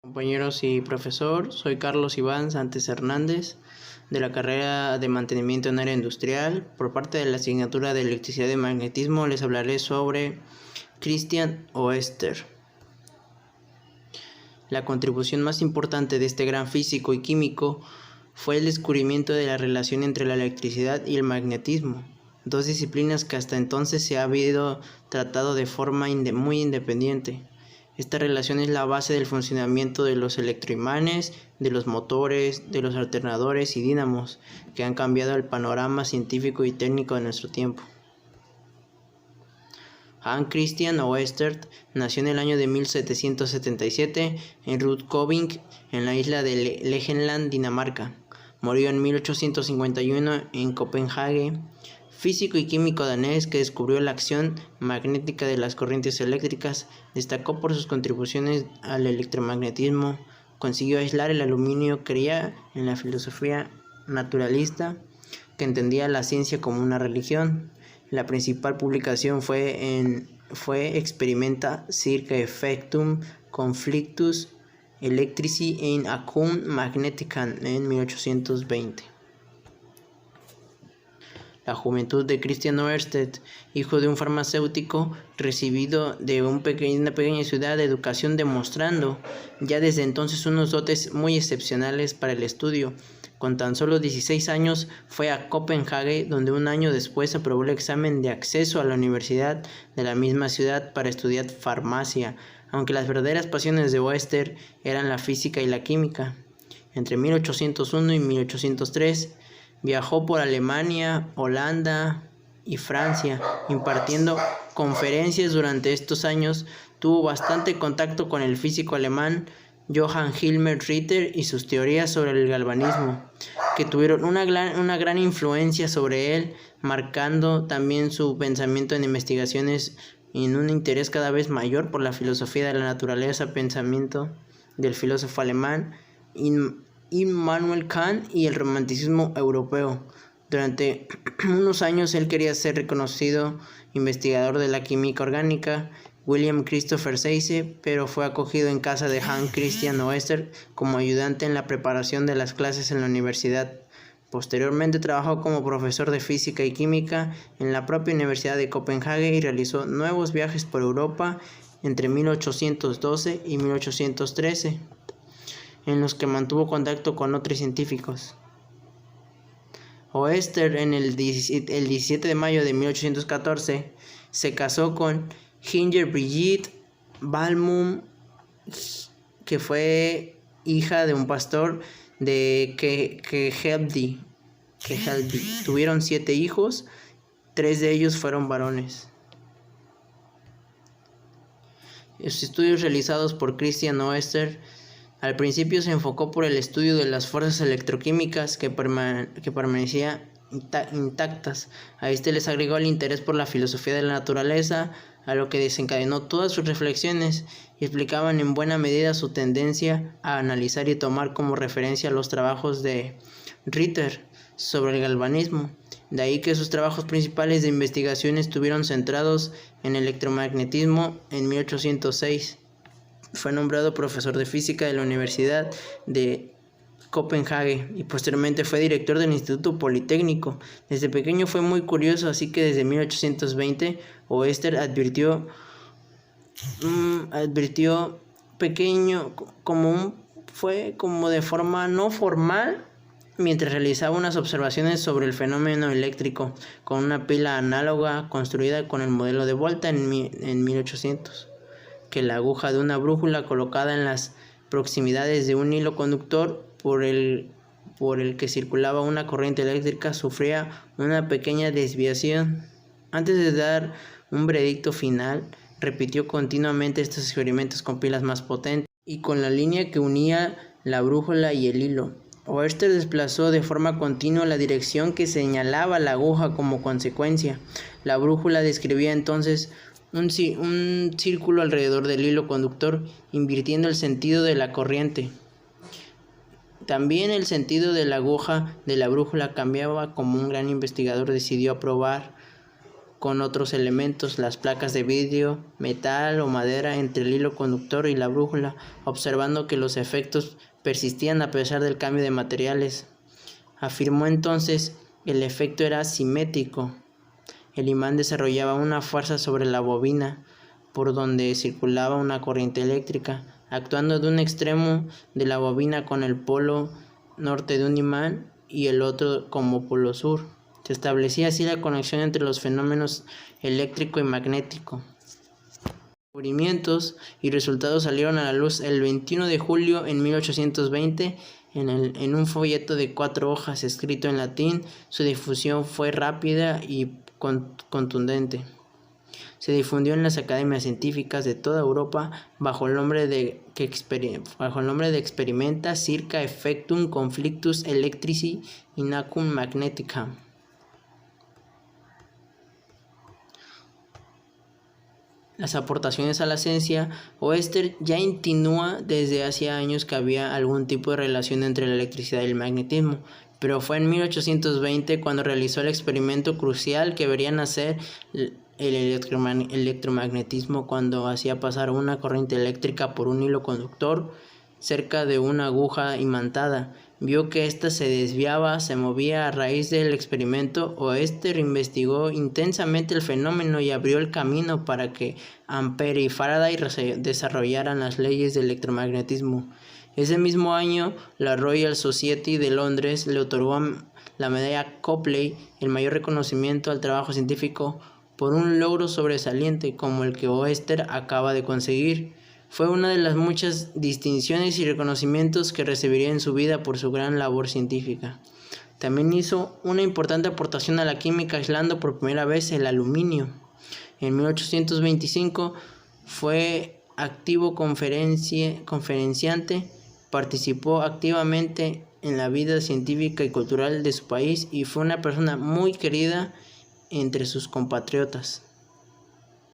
Compañeros y profesor, soy Carlos Iván Sánchez Hernández de la carrera de Mantenimiento en Área Industrial. Por parte de la asignatura de Electricidad y Magnetismo les hablaré sobre Christian Oester. La contribución más importante de este gran físico y químico fue el descubrimiento de la relación entre la electricidad y el magnetismo, dos disciplinas que hasta entonces se habían tratado de forma muy independiente. Esta relación es la base del funcionamiento de los electroimanes, de los motores, de los alternadores y dínamos, que han cambiado el panorama científico y técnico de nuestro tiempo. Hans Christian Oester nació en el año de 1777 en Rudkøbing, en la isla de Legeland, Dinamarca. Murió en 1851 en Copenhague. Físico y químico danés que descubrió la acción magnética de las corrientes eléctricas, destacó por sus contribuciones al electromagnetismo, consiguió aislar el aluminio, creía en la filosofía naturalista, que entendía la ciencia como una religión. La principal publicación fue Experimenta circa effectum conflictus electrici in acum magneticam en 1820. La juventud de Christian Oersted, hijo de un farmacéutico, recibido de una pequeña ciudad de educación, demostrando ya desde entonces unos dotes muy excepcionales para el estudio. Con tan solo 16 años fue a Copenhague, donde un año después aprobó el examen de acceso a la universidad de la misma ciudad para estudiar farmacia, aunque las verdaderas pasiones de Oester eran la física y la química. Entre 1801 y 1803, viajó por Alemania, Holanda y Francia, impartiendo conferencias. Durante estos años tuvo bastante contacto con el físico alemán Johann Hilbert Ritter y sus teorías sobre el galvanismo, que tuvieron una gran influencia sobre él, marcando también su pensamiento en investigaciones y en un interés cada vez mayor por la filosofía de la naturaleza, pensamiento del filósofo alemán Immanuel Kant y el romanticismo europeo. Durante unos años él quería ser reconocido investigador de la química orgánica, William Christopher Sayce, pero fue acogido en casa de Hans Christian Oester como ayudante en la preparación de las clases en la universidad. Posteriormente trabajó como profesor de física y química en la propia Universidad de Copenhague y realizó nuevos viajes por Europa entre 1812 y 1813. En los que mantuvo contacto con otros científicos. Oester, el 17 de mayo de 1814, se casó con Inger Brigitte Balmum, que fue hija de un pastor de Kehelde. Tuvieron 7 hijos, 3 de ellos fueron varones. Los estudios realizados por Christian Oester al principio se enfocó por el estudio de las fuerzas electroquímicas que permanecían intactas. A este les agregó el interés por la filosofía de la naturaleza, a lo que desencadenó todas sus reflexiones y explicaban en buena medida su tendencia a analizar y tomar como referencia los trabajos de Ritter sobre el galvanismo. De ahí que sus trabajos principales de investigación estuvieron centrados en electromagnetismo. En 1806 fue nombrado profesor de física de la Universidad de Copenhague y posteriormente fue director del Instituto Politécnico. Desde pequeño fue muy curioso, así que desde 1820 Oester advirtió pequeño como de forma no formal, mientras realizaba unas observaciones sobre el fenómeno eléctrico con una pila análoga construida con el modelo de Volta en 1800. Que la aguja de una brújula colocada en las proximidades de un hilo conductor por el que circulaba una corriente eléctrica sufría una pequeña desviación. Antes de dar un veredicto final, repitió continuamente estos experimentos con pilas más potentes y con la línea que unía la brújula y el hilo. Oester desplazó de forma continua la dirección que señalaba la aguja como consecuencia. La brújula describía entonces un círculo alrededor del hilo conductor, invirtiendo el sentido de la corriente. También el sentido de la aguja de la brújula cambiaba. Como un gran investigador decidió probar con otros elementos, las placas de vidrio, metal o madera entre el hilo conductor y la brújula, observando que los efectos persistían a pesar del cambio de materiales. Afirmó entonces que el efecto era simétrico. El imán desarrollaba una fuerza sobre la bobina, por donde circulaba una corriente eléctrica, actuando de un extremo de la bobina con el polo norte de un imán y el otro como polo sur. Se establecía así la conexión entre los fenómenos eléctrico y magnético. Descubrimientos y resultados salieron a la luz el 21 de julio de 1820 en un folleto de 4 hojas escrito en latín. Su difusión fue rápida y contundente. Se difundió en las academias científicas de toda Europa bajo el nombre de Experimenta circa effectum conflictus electrici inacum magneticam. Las aportaciones a la ciencia. Oester ya insinúa desde hacía años que había algún tipo de relación entre la electricidad y el magnetismo, pero fue en 1820 cuando realizó el experimento crucial que vería nacer el electromagnetismo, cuando hacía pasar una corriente eléctrica por un hilo conductor cerca de una aguja imantada. Vio que ésta se desviaba, se movía. A raíz del experimento, Oester investigó intensamente el fenómeno y abrió el camino para que Ampere y Faraday desarrollaran las leyes del electromagnetismo. Ese mismo año, la Royal Society de Londres le otorgó la medalla Copley, el mayor reconocimiento al trabajo científico, por un logro sobresaliente como el que Oester acaba de conseguir. Fue una de las muchas distinciones y reconocimientos que recibiría en su vida por su gran labor científica. También hizo una importante aportación a la química, aislando por primera vez el aluminio. En 1825 fue activo conferenciante, participó activamente en la vida científica y cultural de su país y fue una persona muy querida entre sus compatriotas.